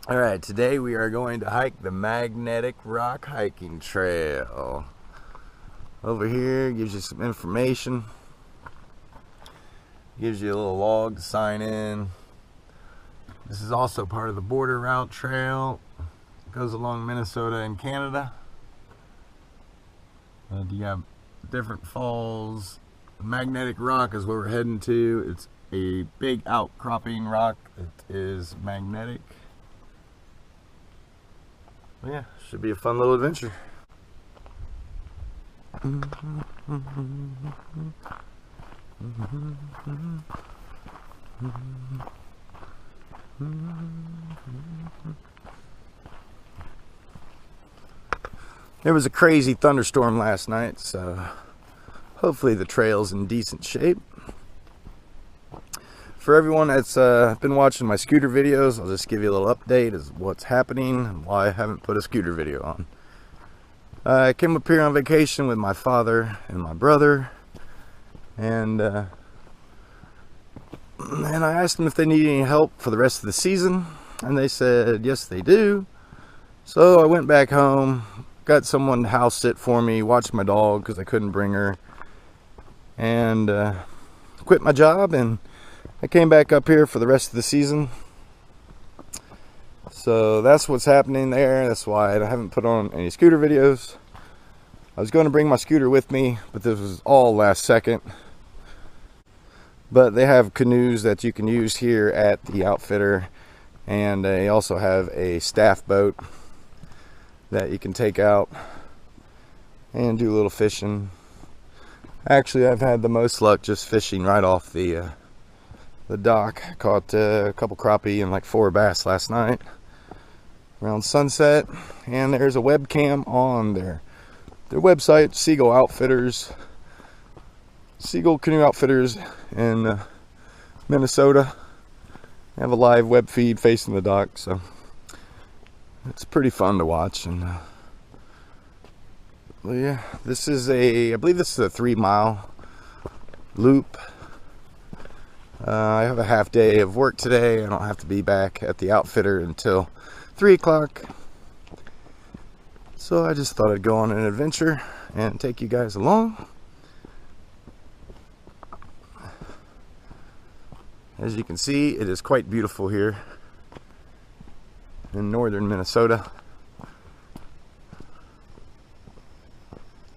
Alright, today we are going to hike the Magnetic Rock Hiking Trail. Over here gives you some information. Gives you a little log to sign in. This is also part of the Border Route Trail. It goes along Minnesota and Canada. And you have different falls. Magnetic Rock is where we're heading to. It's a big outcropping rock that is magnetic. Yeah, should be a fun little adventure. There was a crazy thunderstorm last night, so hopefully the trail's in decent shape. For everyone that's been watching my scooter videos, I'll just give you a little update as what's happening and why I haven't put a scooter video on. I came up here on vacation with my father and my brother, and I asked them if they need any help for the rest of the season, and they said yes they do. So I went back home, got someone to house sit for me, watched my dog because I couldn't bring her, and quit my job, and I came back up here for the rest of the season. So that's what's happening there. That's why I haven't put on any scooter videos. I was going to bring my scooter with me, but this was all last second. But they have canoes that you can use here at the outfitter, and they also have a staff boat that you can take out and do a little fishing. Actually, I've had the most luck just fishing right off the dock. I caught a couple crappie and like 4 bass last night around sunset, and there's a webcam on their website, Seagull Canoe Outfitters in Minnesota. They have a live web feed facing the dock, so it's pretty fun to watch. And well, yeah, I believe this is a 3-mile loop. I have a half day of work today. I don't have to be back at the outfitter until 3 o'clock. So I just thought I'd go on an adventure and take you guys along. As you can see, it is quite beautiful here in northern Minnesota,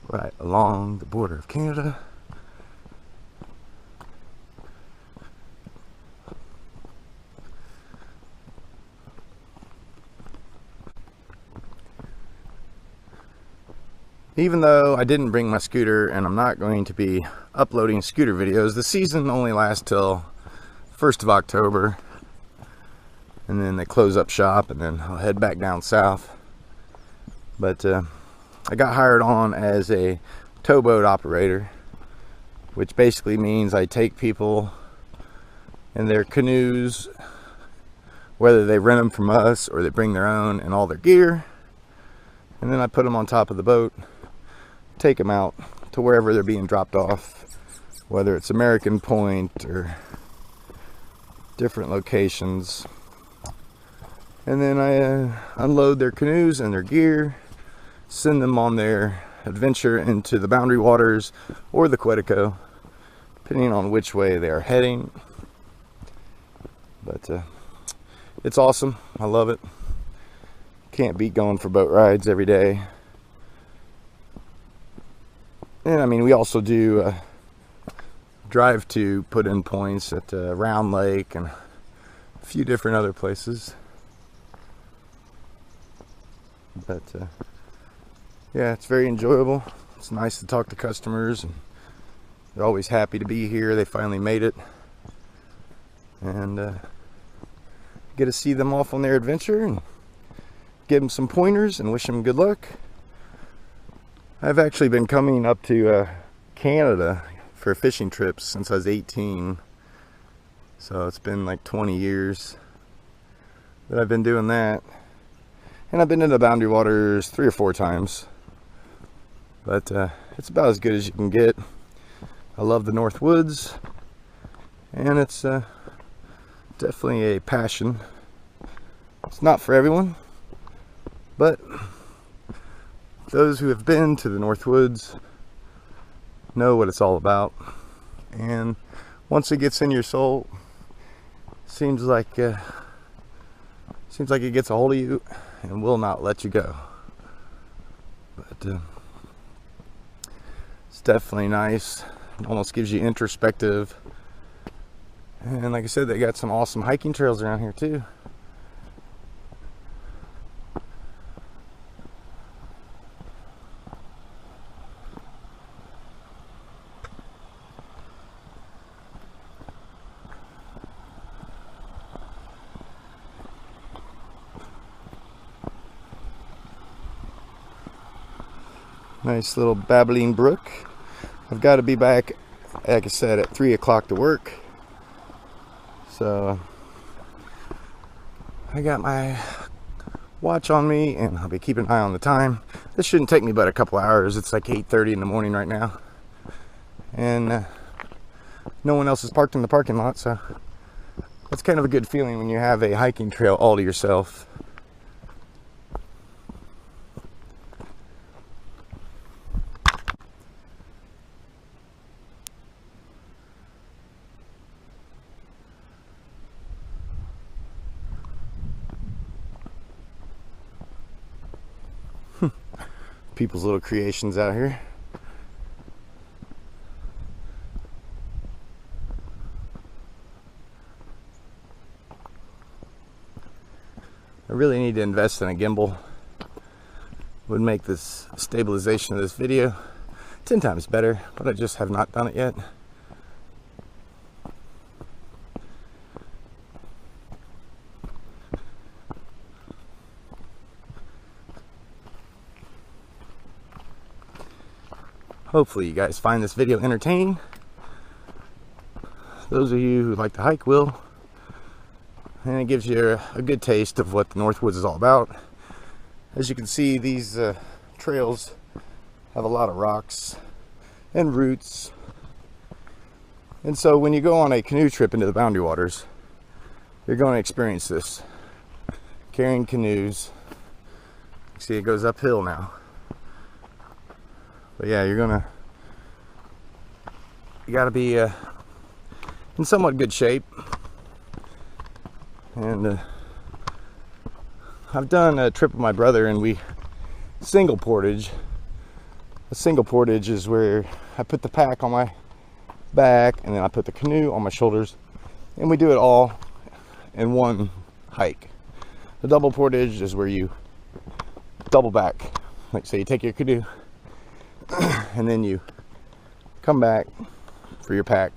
right along the border of Canada. Even though I didn't bring my scooter and I'm not going to be uploading scooter videos, the season only lasts till 1st of October, and then they close up shop, and then I'll head back down south. But I got hired on as a towboat operator, which basically means I take people in their canoes, whether they rent them from us or they bring their own and all their gear, and then I put them on top of the boat, take them out to wherever they're being dropped off, whether it's American Point or different locations. And then I unload their canoes and their gear, send them on their adventure into the Boundary Waters or the Quetico, depending on which way they are heading. But it's awesome. I love it. Can't beat going for boat rides every day. And I mean, we also do drive to put in points at Round Lake and a few different other places. But yeah, it's very enjoyable. It's nice to talk to customers, and they're always happy to be here. They finally made it, and get to see them off on their adventure and give them some pointers and wish them good luck. I've actually been coming up to Canada for fishing trips since I was 18, so it's been like 20 years that I've been doing that. And I've been in the Boundary Waters 3 or 4 times, but it's about as good as you can get. I love the North Woods, and it's definitely a passion It's not for everyone, but those who have been to the North Woods know what it's all about. And once it gets in your soul, seems like it gets a hold of you and will not let you go. But it's definitely nice. It almost gives you introspective. And like I said, they got some awesome hiking trails around here too. Nice little babbling brook. I've got to be back, like I said, at 3 o'clock to work. So I got my watch on me and I'll be keeping an eye on the time. This shouldn't take me but a couple hours. It's like 8:30 in the morning right now. And no one else is parked in the parking lot, so that's kind of a good feeling when you have a hiking trail all to yourself. People's little creations out here. I really need to invest in a gimbal. Would make this stabilization of this video 10 times better, but I just have not done it yet. Hopefully you guys find this video entertaining. Those of you who like to hike will. And it gives you a good taste of what the North Woods is all about. As you can see, these trails have a lot of rocks and roots. And so when you go on a canoe trip into the Boundary Waters, you're going to experience this. Carrying canoes. See, it goes uphill now. But yeah, you gotta be in somewhat good shape. And I've done a trip with my brother and we single portage. A single portage is where I put the pack on my back and then I put the canoe on my shoulders and we do it all in one hike. The double portage is where you double back. Like say you take your canoe and then you come back for your pack.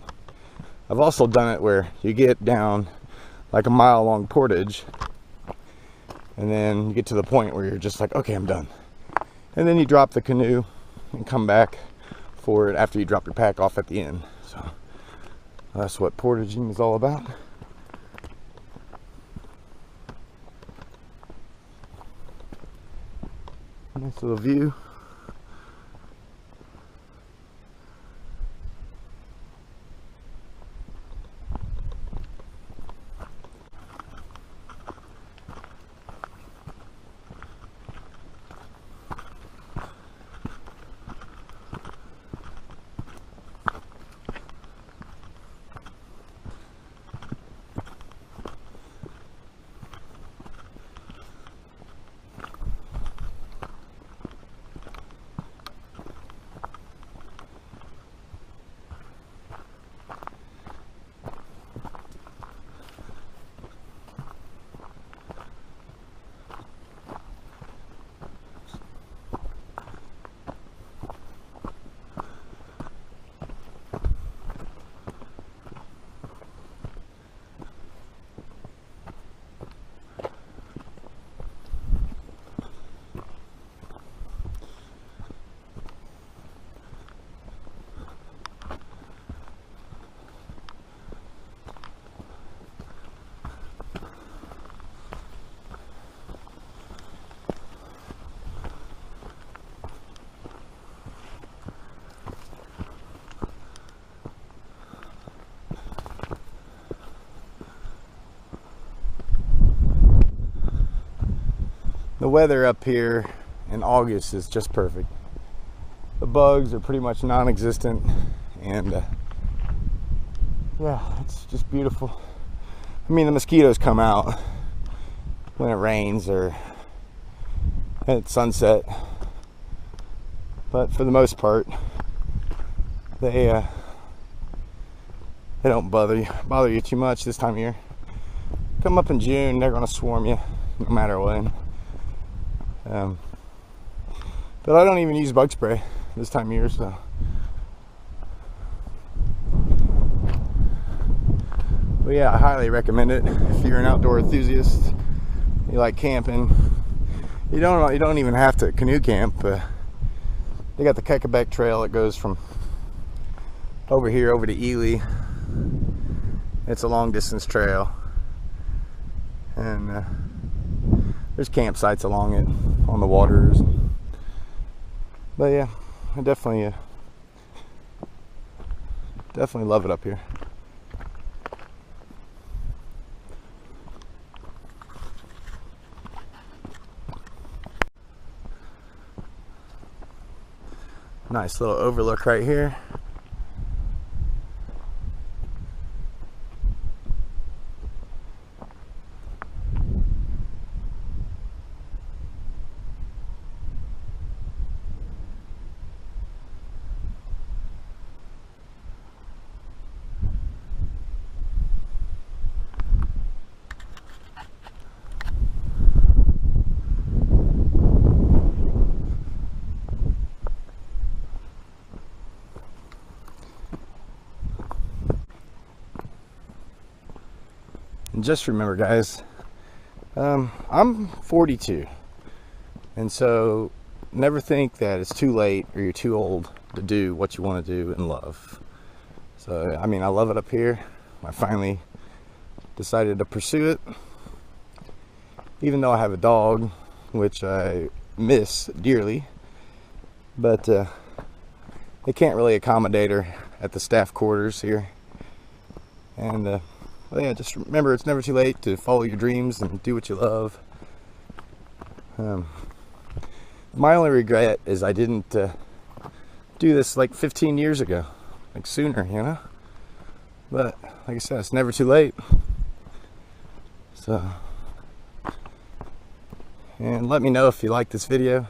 I've also done it where you get down like a mile long portage and then you get to the point where you're just like, okay, I'm done. And then you drop the canoe and come back for it after you drop your pack off at the end. So that's what portaging is all about. Nice little view. The weather up here in August is just perfect. The bugs are pretty much non-existent, and yeah, it's just beautiful. I mean, the mosquitoes come out when it rains or at sunset, but for the most part, they don't bother you too much this time of year. Come up in June, they're gonna swarm you no matter when. But I don't even use bug spray this time of year, so. But yeah, I highly recommend it if you're an outdoor enthusiast. You like camping. You don't even have to canoe camp. They got the Canoe Trail that goes from over here over to Ely. It's a long distance trail, and there's campsites along it on the waters. But yeah, I definitely love it up here. Nice little overlook right here. And just remember, guys, I'm 42, and so never think that it's too late or you're too old to do what you want to do and love. So, I mean, I love it up here. I finally decided to pursue it, even though I have a dog, which I miss dearly, but they can't really accommodate her at the staff quarters here. And well, yeah, just remember, it's never too late to follow your dreams and do what you love. My only regret is I didn't do this like 15 years ago, like sooner, you know? But like I said, it's never too late. So, and let me know if you like this video.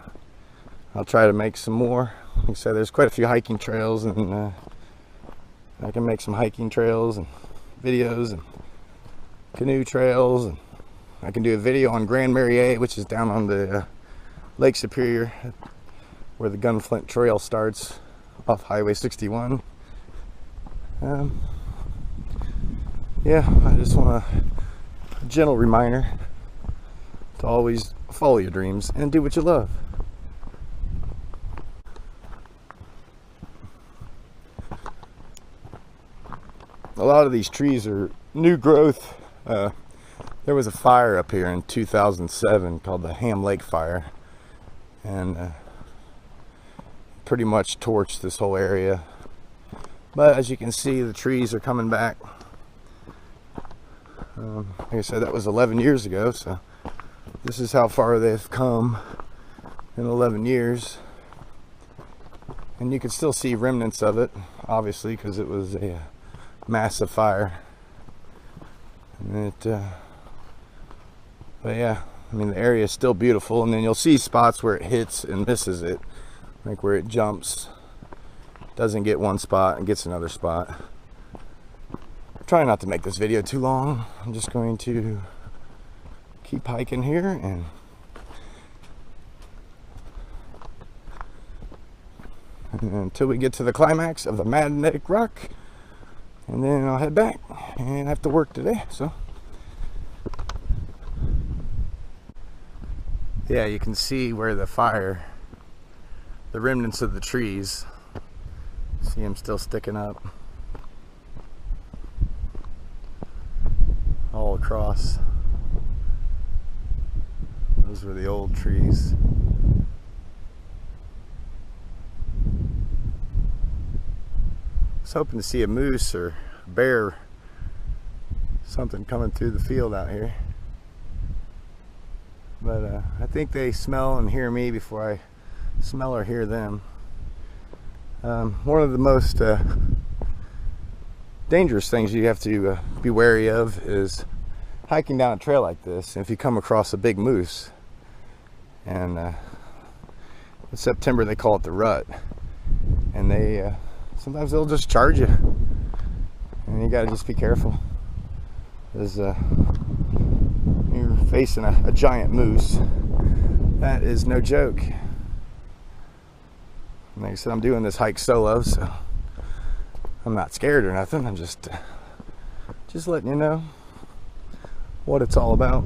I'll try to make some more. Like I said, there's quite a few hiking trails, and I can make some hiking trails and videos and canoe trails, and I can do a video on Grand Marais, which is down on the Lake Superior, where the Gunflint Trail starts off Highway 61. Yeah, I just want a gentle reminder to always follow your dreams and do what you love. A lot of these trees are new growth. There was a fire up here in 2007 called the Ham Lake Fire, and pretty much torched this whole area. But as you can see, the trees are coming back. Like I said, that was 11 years ago, so this is how far they've come in 11 years. And you can still see remnants of it, obviously, because it was a massive fire. And but yeah, I mean, the area is still beautiful, and then you'll see spots where it hits and misses it, like where it jumps, doesn't get one spot and gets another spot. I'm trying not to make this video too long. I'm just going to keep hiking here and until we get to the climax of the magnetic rock, and then I'll head back and have to work today. So yeah, you can see where the fire, the remnants of the trees, see them still sticking up all across. Those were the old trees. I was hoping to see a moose or a bear, something coming through the field out here. But I think they smell and hear me before I smell or hear them. One of the most dangerous things you have to be wary of is hiking down a trail like this. If you come across a big moose, and in September they call it the rut, and they sometimes they'll just charge you, and you gotta just be careful, because you're facing a giant moose. That is no joke. Like I said, I'm doing this hike solo, so I'm not scared or nothing. I'm just letting you know what it's all about.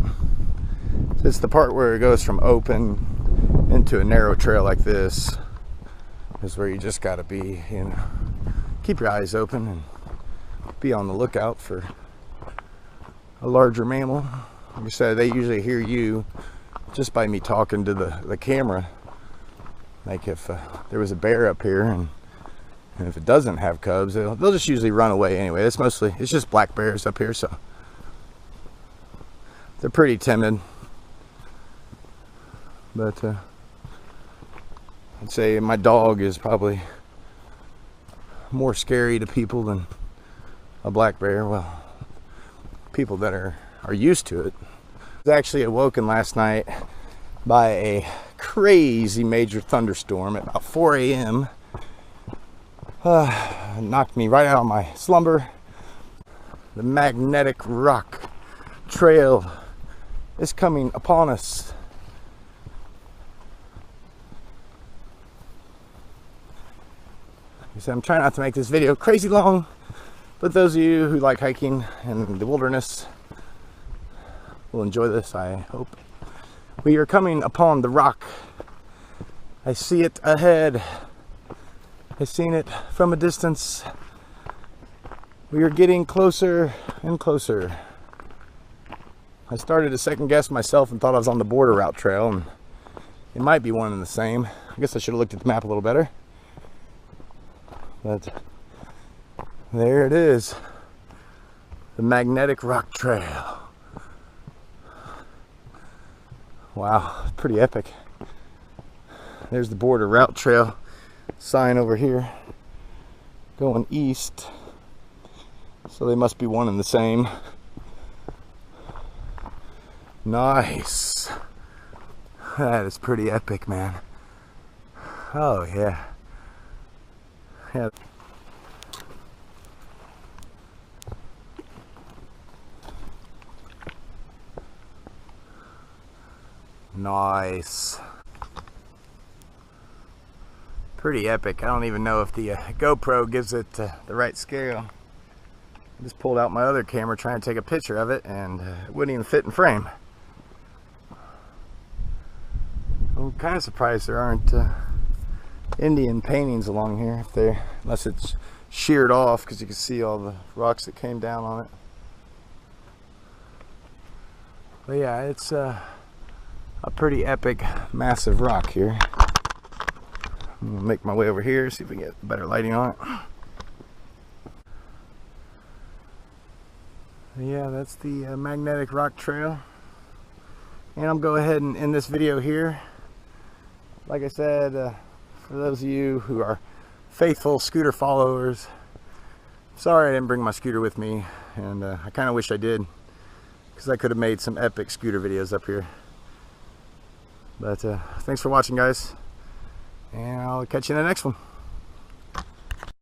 It's the part where it goes from open into a narrow trail like this is where you just gotta be, you know, keep your eyes open and be on the lookout for a larger mammal. Like I said, they usually hear you just by me talking to the camera. Like if there was a bear up here, and if it doesn't have cubs, they'll just usually run away anyway. It's just black bears up here, so they're pretty timid. But I'd say my dog is probably more scary to people than a black bear. Well, people that are used to it. I was actually awoken last night by a crazy major thunderstorm at about 4 a.m. Knocked me right out of my slumber. The magnetic rock trail is coming upon us. So I'm trying not to make this video crazy long, but those of you who like hiking in the wilderness will enjoy this, I hope. We are coming upon the rock. I see it ahead. I've seen it from a distance. We are getting closer and closer. I started to second guess myself and thought I was on the border route trail, and it might be one and the same. I guess I should have looked at the map a little better. But there it is, the magnetic rock trail. Wow, it's pretty epic. There's the border route trail sign over here going east, so they must be one and the same. Nice. That is pretty epic, man. Oh yeah. Yeah. Nice. Pretty epic. I don't even know if the GoPro gives it the right scale. I just pulled out my other camera trying to take a picture of it, and it wouldn't even fit in frame. I'm kind of surprised there aren't Indian paintings along here, unless it's sheared off, because you can see all the rocks that came down on it. But yeah, it's a pretty epic, massive rock here. I'm gonna make my way over here, see if we can get better lighting on it. Yeah, that's the magnetic rock trail, and I'm going to go ahead and end this video here. Like I said, for those of you who are faithful scooter followers, sorry I didn't bring my scooter with me, and I kind of wish I did, because I could have made some epic scooter videos up here. But thanks for watching, guys, and I'll catch you in the next one.